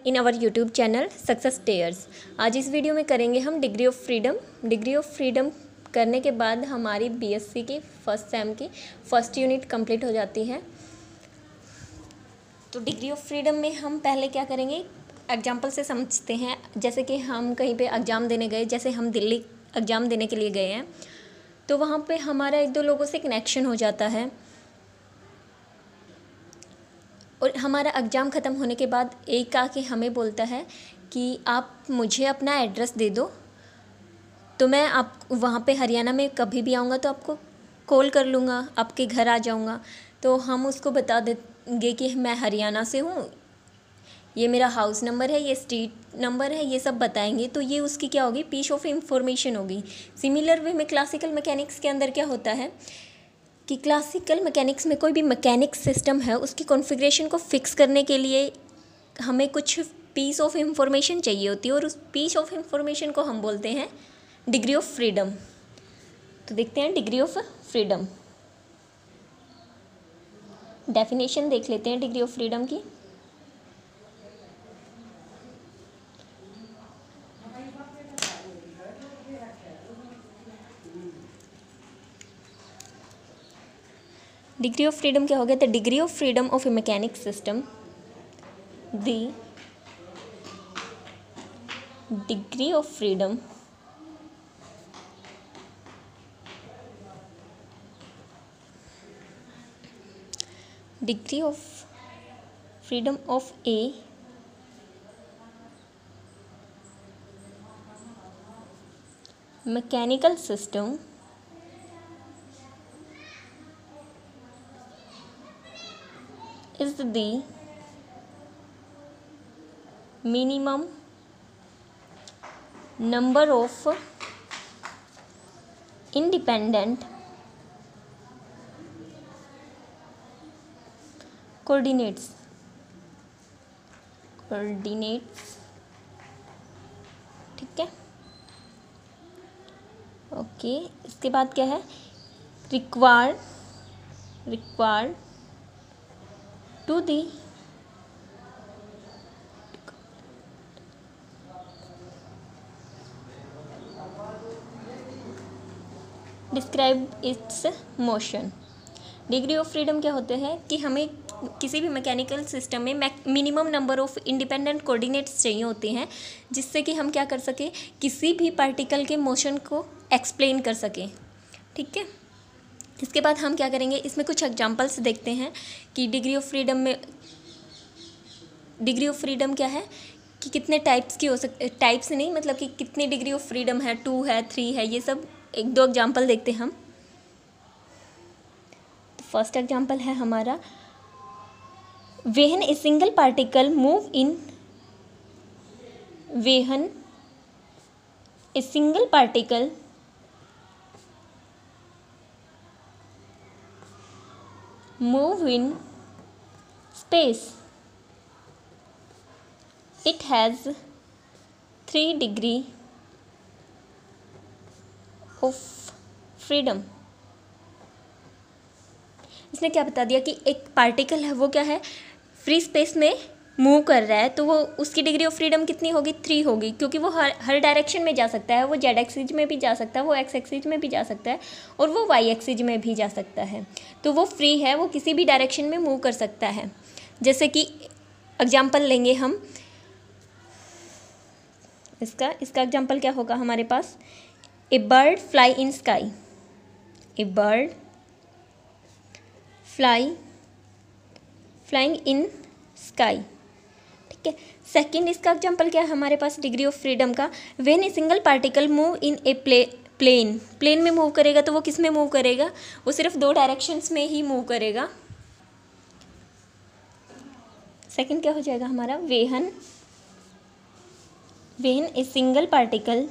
In our YouTube channel success stairs. आज इस वीडियो में करेंगे हम degree of freedom. Degree of freedom करने के बाद हमारी बीएससी की फर्स्ट सेम की फर्स्ट यूनिट कंप्लीट हो जाती है। तो डिग्री ऑफ फ्रीडम में हम पहले क्या करेंगे, एग्जाम्पल से समझते हैं। जैसे कि हम कहीं पे एग्ज़ाम देने गए, जैसे हम दिल्ली एग्ज़ाम देने के लिए गए हैं, तो वहाँ पे हमारा एक दो लोगों से कनेक्शन हो जाता है और हमारा एग्ज़ाम ख़त्म होने के बाद एक आके हमें बोलता है कि आप मुझे अपना एड्रेस दे दो, तो मैं आप वहाँ पे हरियाणा में कभी भी आऊँगा तो आपको कॉल कर लूँगा, आपके घर आ जाऊँगा। तो हम उसको बता देंगे कि मैं हरियाणा से हूँ, ये मेरा हाउस नंबर है, ये स्ट्रीट नंबर है, ये सब बताएंगे। तो ये उसकी क्या होगी, पीस ऑफ इंफॉर्मेशन होगी। सिमिलर वे में क्लासिकल मैकेनिक्स के अंदर क्या होता है कि क्लासिकल मैकेनिक्स में कोई भी मैकेनिक्स सिस्टम है, उसकी कॉन्फ़िगरेशन को फिक्स करने के लिए हमें कुछ पीस ऑफ इंफॉर्मेशन चाहिए होती है और उस पीस ऑफ इंफॉर्मेशन को हम बोलते हैं डिग्री ऑफ फ्रीडम। तो देखते हैं डिग्री ऑफ फ्रीडम, डेफिनेशन देख लेते हैं डिग्री ऑफ फ्रीडम की। डिग्री ऑफ फ्रीडम क्या हो गया, the degree of freedom of A mechanic system, the degree of freedom of a mechanical system is the minimum number of independent coordinates ठीक है। Okay, इसके बाद क्या है, required to the describe its motion. Degree of freedom क्या होते हैं कि हमें किसी भी मैकेनिकल सिस्टम में minimum number of independent coordinates चाहिए होते हैं, जिससे कि हम क्या कर सकें, किसी भी पार्टिकल के मोशन को एक्सप्लेन कर सकें। ठीक है, इसके बाद हम क्या करेंगे, इसमें कुछ एग्जांपल्स देखते हैं कि डिग्री ऑफ फ्रीडम क्या है कि कितने टाइप्स की हो सकते, टाइप्स नहीं मतलब कि कितनी डिग्री ऑफ फ्रीडम है, 2 है, 3 है, ये सब एक दो एग्जांपल देखते हैं हम। फर्स्ट एग्जांपल है हमारा, when a single particle move in space, it has 3 degree of freedom। इसने क्या बता दिया कि एक पार्टिकल है, वो क्या है, फ्री स्पेस में मूव कर रहा है, तो वो उसकी डिग्री ऑफ फ्रीडम कितनी होगी, 3 होगी, क्योंकि वो हर डायरेक्शन में जा सकता है। वो जेड एक्सिस में भी जा सकता है, वो एक्स एक्सिस में भी जा सकता है और वो वाई एक्सिस में भी जा सकता है। तो वो फ्री है, वो किसी भी डायरेक्शन में मूव कर सकता है। जैसे कि एग्जाम्पल लेंगे हम, इसका एग्जाम्पल क्या होगा हमारे पास, a bird fly in sky, flying in sky. ठीक है, सेकंड इसका एग्जांपल क्या है हमारे पास डिग्री ऑफ फ्रीडम का, when a single particle move in a plane में मूव करेगा, तो वो किस में मूव करेगा, वो सिर्फ 2 डायरेक्शंस में ही मूव करेगा। सेकंड क्या हो जाएगा हमारा, when a single particle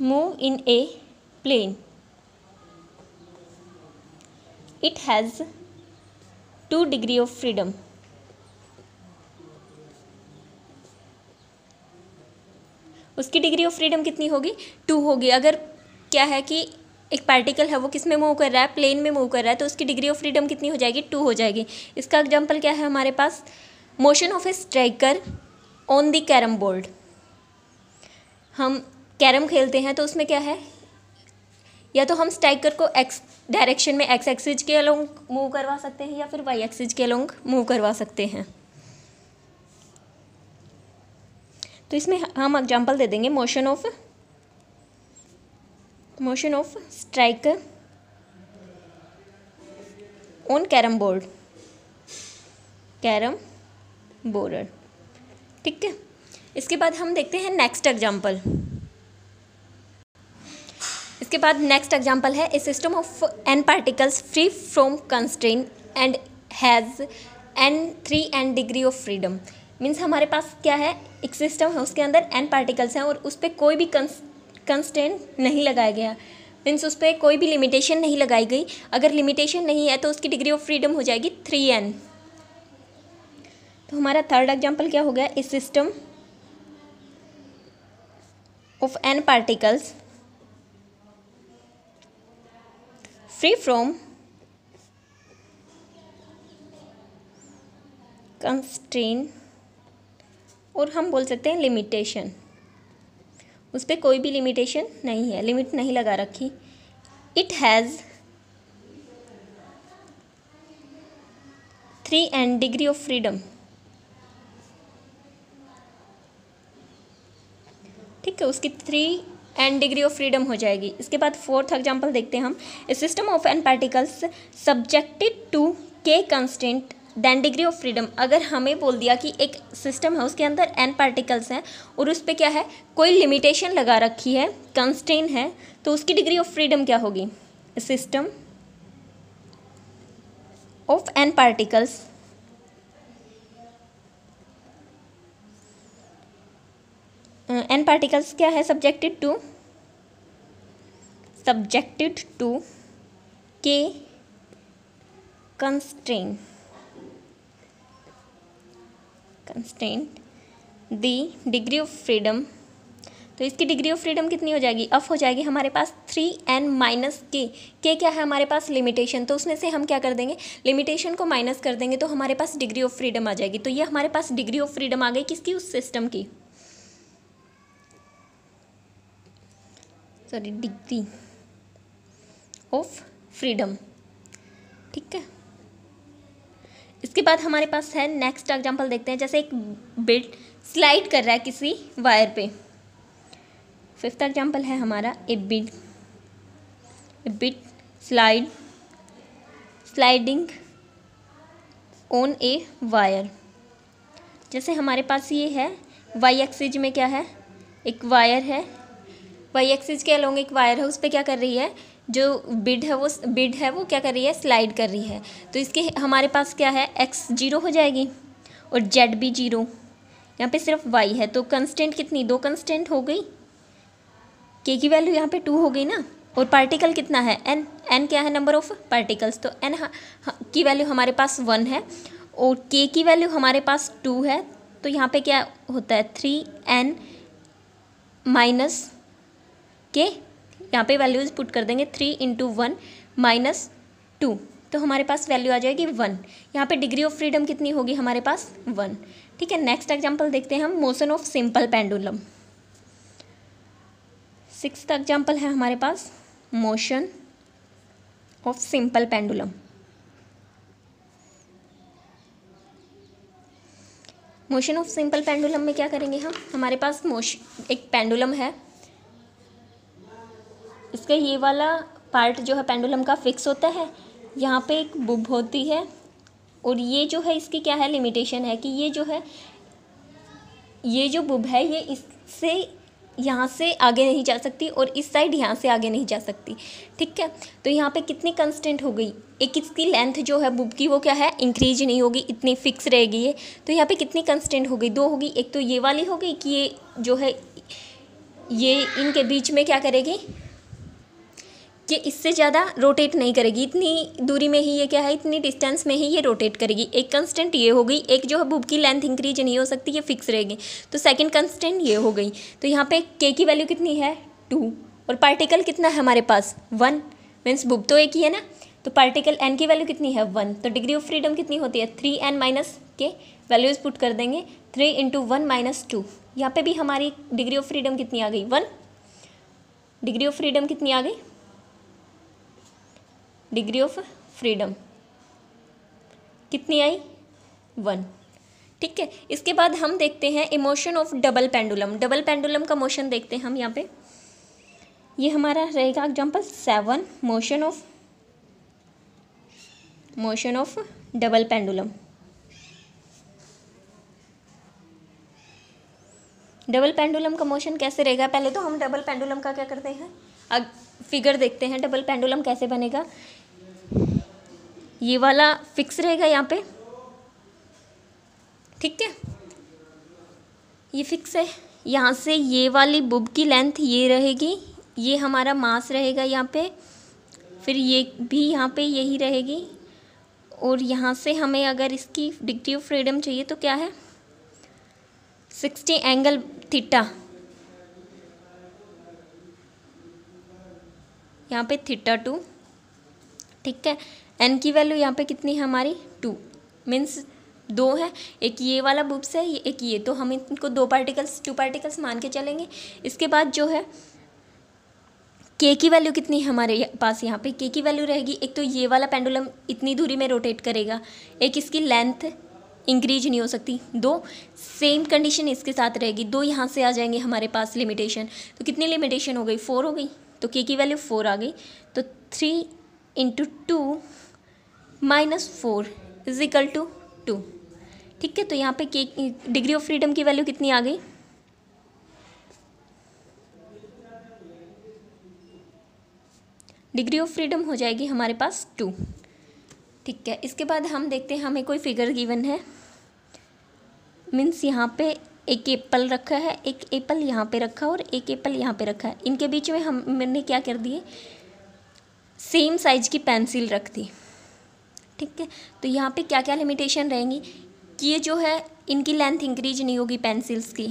move in a plane, it has 2 degree of freedom। उसकी डिग्री ऑफ फ्रीडम कितनी होगी, 2 होगी। अगर क्या है कि एक पार्टिकल है वो किस में मूव कर रहा है, प्लेन में मूव कर रहा है, तो उसकी डिग्री ऑफ फ्रीडम कितनी हो जाएगी, 2 हो जाएगी। इसका एग्जाम्पल क्या है हमारे पास, motion of a striker on the carrom board. हम कैरम खेलते हैं तो उसमें क्या है, या तो हम स्ट्राइकर को एक्स डायरेक्शन में एक्स एक्सिस के अलोंग मूव करवा सकते हैं या फिर वाई एक्सिस के अलोंग मूव करवा सकते हैं। तो इसमें हम एग्जांपल दे देंगे motion of striker on carrom board, ठीक है। इसके बाद हम देखते हैं नेक्स्ट एग्जांपल। इसके बाद नेक्स्ट एग्जांपल है, a system of n particles free from constraint and has n degree of freedom. Means हमारे पास क्या है, एक सिस्टम है उसके अंदर n पार्टिकल्स हैं और उस पर कोई भी कंस्ट्रेंट नहीं लगाया गया, मीन्स उस पर कोई भी लिमिटेशन नहीं लगाई गई। अगर लिमिटेशन नहीं है तो उसकी डिग्री ऑफ फ्रीडम हो जाएगी 3n। तो हमारा थर्ड एग्जांपल क्या हो गया, a system of n particles free from constraint, और हम बोल सकते हैं लिमिटेशन, उस पर कोई भी लिमिटेशन नहीं है, लिमिट नहीं लगा रखी। It has 3n degree of freedom, ठीक है, उसकी 3n डिग्री ऑफ फ्रीडम हो जाएगी। इसके बाद फोर्थ एग्जांपल देखते हैं हम, a system of n particles subjected to k constant then degree of freedom. अगर हमें बोल दिया कि एक सिस्टम है उसके अंदर n पार्टिकल्स हैं और उस पर क्या है, कोई लिमिटेशन लगा रखी है, कंस्ट्रेंट है, तो उसकी डिग्री ऑफ फ्रीडम क्या होगी, system of n particles n particles क्या है, subjected to k constraint the degree of freedom. तो इसकी डिग्री ऑफ फ्रीडम कितनी हो जाएगी, अब हो जाएगी हमारे पास 3n माइनस के क्या है हमारे पास, लिमिटेशन, तो उसमें से हम क्या कर देंगे, लिमिटेशन को माइनस कर देंगे तो हमारे पास डिग्री ऑफ फ्रीडम आ जाएगी। तो ये हमारे पास डिग्री ऑफ फ्रीडम आ गई किसकी, उस सिस्टम की, सॉरी, डिग्री ऑफ फ्रीडम, ठीक है। इसके बाद हमारे पास है नेक्स्ट एग्जांपल देखते हैं, जैसे एक बिट स्लाइड कर रहा है किसी वायर पे। फिफ्थ एग्जांपल है हमारा, ए bit sliding on a wire. जैसे हमारे पास ये है, वाई एक्सिस में क्या है, एक वायर है, वाई एक्सिस के अलोंग एक वायर है, उस पर क्या कर रही है, जो बिड है वो क्या कर रही है, स्लाइड कर रही है। तो इसके हमारे पास क्या है, x 0 हो जाएगी और z भी 0, यहाँ पे सिर्फ y है, तो कंस्टेंट कितनी, 2 कंस्टेंट हो गई, k की वैल्यू यहाँ पे 2 हो गई ना, और पार्टिकल कितना है, n क्या है, नंबर ऑफ पार्टिकल्स, तो n की वैल्यू हमारे पास 1 है और k की वैल्यू हमारे पास 2 है। तो यहाँ पे क्या होता है, 3n माइनस k, यहाँ पे वैल्यूज पुट कर देंगे, 3 × 1 माइनस 2, तो हमारे पास वैल्यू आ जाएगी 1। यहाँ पे डिग्री ऑफ फ्रीडम कितनी होगी हमारे पास, 1, ठीक है। नेक्स्ट एग्जांपल देखते हैं हम, motion of simple pendulum. Sixth example है हमारे पास, motion of simple pendulum. Motion of simple pendulum में क्या करेंगे हम, हमारे पास एक पेंडुलम है, इसका ये वाला पार्ट जो है पेंडुलम का फिक्स होता है, यहाँ पे एक बुब होती है और ये जो है इसकी क्या है, लिमिटेशन है कि ये जो बुब है ये इससे यहाँ से आगे नहीं जा सकती और इस साइड यहाँ से आगे नहीं जा सकती, ठीक है। तो यहाँ पे कितनी कंस्टेंट हो गई, एक इसकी लेंथ जो है बुब की वो क्या है, इंक्रीज नहीं होगी, इतनी फिक्स रहेगी ये। तो यहाँ पे कितनी कंस्टेंट हो गई, 2 होगी। एक तो ये वाली हो गई कि ये जो है ये इनके बीच में क्या करेगी कि इससे ज़्यादा रोटेट नहीं करेगी, इतनी दूरी में ही ये क्या है, इतनी डिस्टेंस में ही ये रोटेट करेगी। एक कंस्टेंट ये हो गई, एक जो है बुब की लेंथ इंक्रीज नहीं हो सकती, ये फिक्स रहेगी। तो सेकंड कंस्टेंट ये हो गई। तो यहाँ पे के की वैल्यू कितनी है, 2, और पार्टिकल कितना है हमारे पास 1, मीन्स बुक तो एक ही है ना, तो पार्टिकल n की वैल्यू कितनी है 1, तो डिग्री ऑफ फ्रीडम कितनी होती है 3n माइनस के वैल्यूज़ पुट कर देंगे 3 × 1 - 2। यहाँ पे भी हमारी डिग्री ऑफ फ्रीडम कितनी आ गई 1, डिग्री ऑफ फ्रीडम कितनी आ गई, डिग्री ऑफ फ्रीडम कितनी आई 1। ठीक है, इसके बाद हम देखते हैं emotion of double pendulum. Double pendulum का मोशन देखते हैं हम यहाँ पे, ये हमारा रहेगा example 7, motion of double pendulum. Double pendulum का मोशन कैसे रहेगा, पहले तो हम डबल पेंडुलम का क्या करते हैं, अब फिगर देखते हैं डबल पेंडुलम कैसे बनेगा। ये वाला फिक्स रहेगा यहाँ पे, ठीक है, ये फिक्स है। यहाँ से ये वाली बुब की लेंथ ये रहेगी, ये हमारा मास रहेगा यहाँ पे, फिर ये भी यहाँ पे यही रहेगी, और यहाँ से हमें अगर इसकी डिग्री ऑफ फ्रीडम चाहिए तो क्या है 60 एंगल थीटा, यहाँ पे θ2, ठीक है। n की वैल्यू यहाँ पे कितनी है हमारी 2, मीन्स 2 है, एक ये वाला बुब्स है, एक ये, तो हम इनको 2 पार्टिकल्स मान के चलेंगे। इसके बाद जो है k की वैल्यू कितनी है हमारे पास, यहाँ पे k की वैल्यू रहेगी, एक तो ये वाला पेंडुलम इतनी दूरी में रोटेट करेगा, एक इसकी लेंथ इंक्रीज नहीं हो सकती, 2 सेम कंडीशन इसके साथ रहेगी, 2 यहाँ से आ जाएंगे हमारे पास लिमिटेशन, तो कितनी लिमिटेशन हो गई 4 हो गई, तो k की वैल्यू 4 आ गई, तो 3 × 2 - 4 = 2, ठीक है। तो यहाँ पे k डिग्री ऑफ फ्रीडम की वैल्यू कितनी आ गई, डिग्री ऑफ फ्रीडम हो जाएगी हमारे पास 2, ठीक है। इसके बाद हम देखते हैं हमें कोई फिगर गिवन है, मीन्स यहाँ पे एक एप्पल रखा है, एक एप्पल यहाँ पे रखा और एक एप्पल यहाँ पे रखा है, इनके बीच में मैंने क्या कर दिए सेम साइज की पेंसिल रख दी, ठीक है। तो यहाँ पे क्या क्या लिमिटेशन रहेंगी कि ये जो है इनकी लेंथ इंक्रीज नहीं होगी पेंसिल्स की,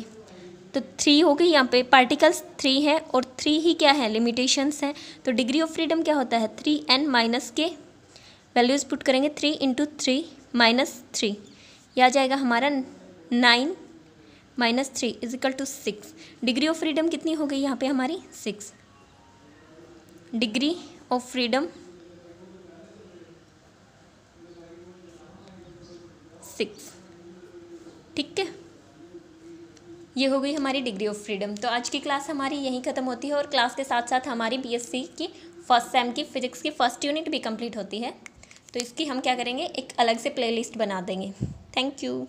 तो 3 हो गई, यहाँ पे पार्टिकल्स 3 है और 3 ही क्या है लिमिटेशंस हैं, तो डिग्री ऑफ फ्रीडम क्या होता है 3n माइनस के वैल्यूज़ पुट करेंगे 3 × 3 - 3, यह आ जाएगा हमारा 9 - 3 = 6। डिग्री ऑफ फ्रीडम कितनी हो गई यहाँ पे हमारी 6, डिग्री ऑफ फ्रीडम 6, ठीक है। ये हो गई हमारी डिग्री ऑफ फ्रीडम। तो आज की क्लास हमारी यहीं ख़त्म होती है और क्लास के साथ साथ हमारी बीएससी की फर्स्ट सेम की फिजिक्स की फर्स्ट यूनिट भी कंप्लीट होती है, तो इसकी हम क्या करेंगे एक अलग से प्लेलिस्ट बना देंगे। Thank you.